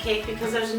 cake because there's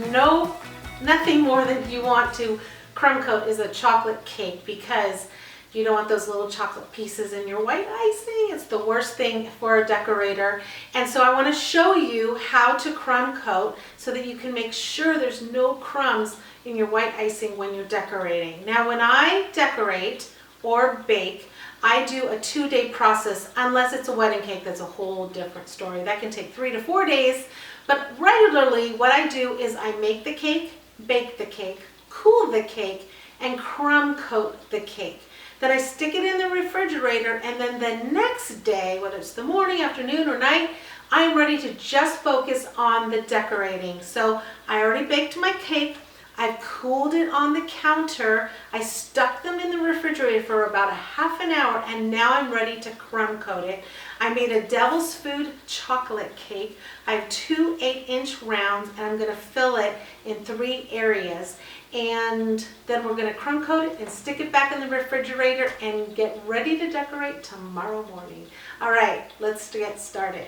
nothing more that you want to crumb coat is a chocolate cake, because you don't want those little chocolate pieces in your white icing. It's the worst thing for a decorator. And so I want to show you how to crumb coat so that you can make sure there's no crumbs in your white icing when you're decorating. Now, when I decorate or bake, I do a 2-day process, unless it's a wedding cake. That's a whole different story. That can take 3 to 4 days. But regularly, what I do is I make the cake, bake the cake, cool the cake, and crumb coat the cake. Then I stick it in the refrigerator, and then the next day, whether it's the morning, afternoon, or night, I'm ready to just focus on the decorating. So I already baked my cake. I've cooled it on the counter. I stuck them in the refrigerator for about a half an hour, and now I'm ready to crumb coat it. I made a Devil's Food chocolate cake. I have 2 8-inch rounds, and I'm gonna fill it in 3 areas. And then we're gonna crumb coat it and stick it back in the refrigerator and get ready to decorate tomorrow morning. All right, let's get started.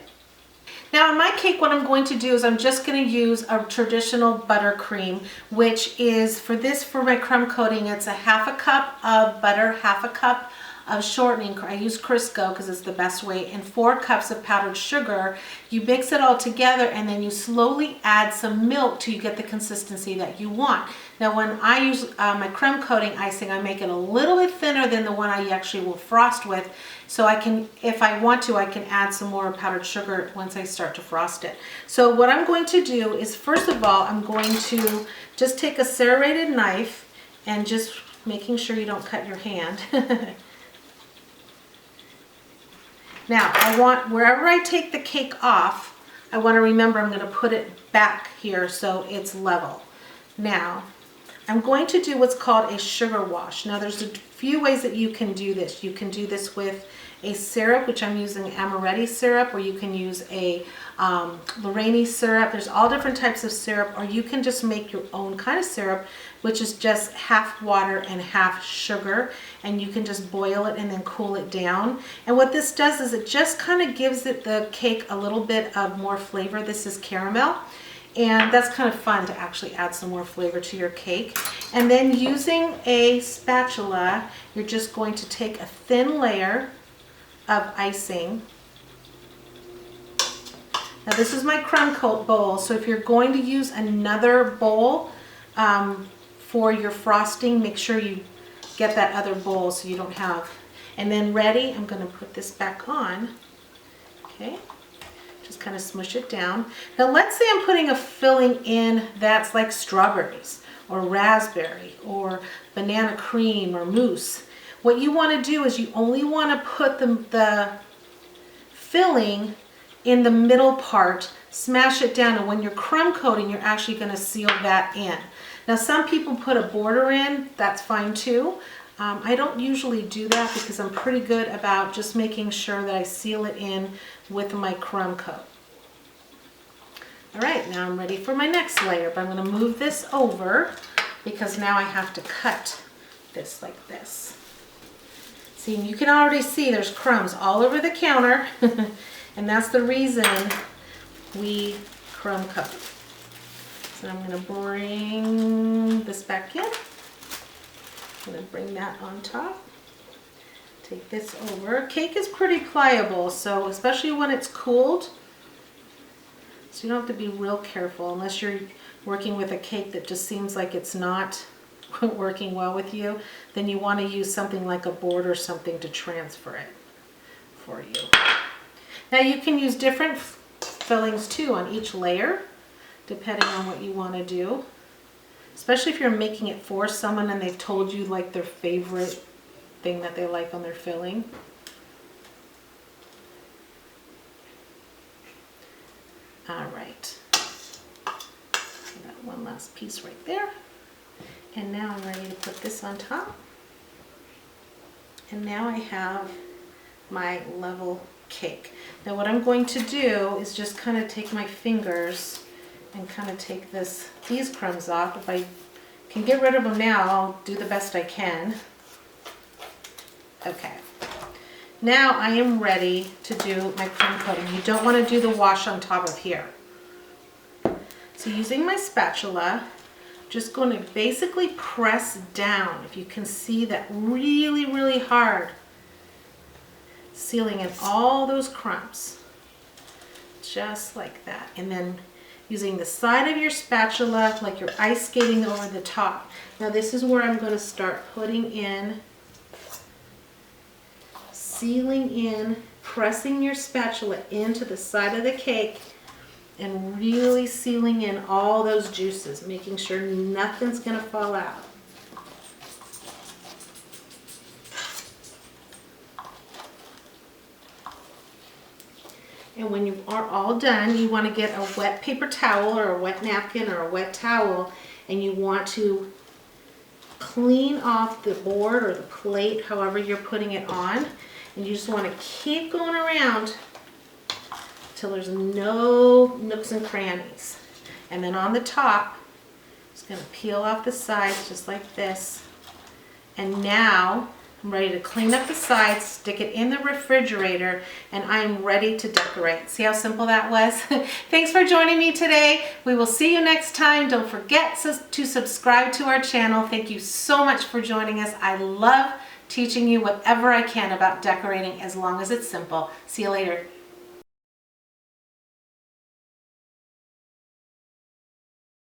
Now in my cake, what I'm going to do is I'm just going to use a traditional buttercream, which is for my crumb coating, it's a half a cup of butter, half a cup of shortening. I use Crisco because it's the best way, and 4 cups of powdered sugar. You mix it all together, and then you slowly add some milk till you get the consistency that you want. Now when I use my crumb coating icing, I make it a little bit thinner than the one I actually will frost with, so I can, if I want to, I can add some more powdered sugar once I start to frost it. So what I'm going to do is, first of all, I'm going to just take a serrated knife, and just making sure you don't cut your hand. Now, I want, wherever I take the cake off, I want to remember I'm going to put it back here so it's level. Now, I'm going to do what's called a sugar wash. Now, there's a few ways that you can do this. You can do this with a syrup, which I'm using amaretti syrup, or you can use a Lorraine syrup. There's all different types of syrup, or you can just make your own kind of syrup, which is just half water and half sugar, and you can just boil it and then cool it down. And what this does is it just kind of gives it, the cake, a little bit of more flavor. This is caramel, and that's kind of fun to actually add some more flavor to your cake. And then using a spatula, you're just going to take a thin layer of icing. Now this is my crumb coat bowl, so if you're going to use another bowl for your frosting, make sure you get that other bowl so you don't have. And then ready, I'm going to put this back on. Okay, just kind of smush it down. Now let's say I'm putting a filling in that's like strawberries or raspberry or banana cream or mousse. What you want to do is you only want to put the filling in the middle part, smash it down, and when you're crumb coating, you're actually going to seal that in. Now some people put a border in, that's fine too. I don't usually do that because I'm pretty good about just making sure that I seal it in with my crumb coat. All right, now I'm ready for my next layer, but I'm going to move this over because now I have to cut this like this. See, you can already see there's crumbs all over the counter, and that's the reason we crumb coat. So I'm going to bring this back in. I'm going to bring that on top. Take this over. Cake is pretty pliable, so especially when it's cooled, so you don't have to be real careful unless you're working with a cake that just seems like it's not working well with you. Then you want to use something like a board or something to transfer it for you. Now you can use different fillings too on each layer, depending on what you want to do. Especially if you're making it for someone and they've told you like their favorite thing that they like on their filling. All right. Got one last piece right there. And now I'm ready to put this on top. And now I have my level cake. Now what I'm going to do is just kind of take my fingers and kind of take these crumbs off. If I can get rid of them now, I'll do the best I can. Okay. Now I am ready to do my crumb coating. You don't want to do the wash on top of here. So using my spatula, just going to basically press down. If you can see that really, really hard, sealing in all those crumbs, just like that. And then using the side of your spatula like you're ice skating over the top. Now this is where I'm going to start putting in, sealing in, pressing your spatula into the side of the cake and really sealing in all those juices, making sure nothing's going to fall out. And when you are all done, you want to get a wet paper towel or a wet napkin or a wet towel, and you want to clean off the board or the plate, however you're putting it on. And you just want to keep going around till there's no nooks and crannies. And then on the top, just going to peel off the sides just like this. And now I'm ready to clean up the sides, stick it in the refrigerator, and I'm ready to decorate. See how simple that was? Thanks for joining me today. We will see you next time. Don't forget to subscribe to our channel. Thank you so much for joining us. I love teaching you whatever I can about decorating as long as it's simple. See you later.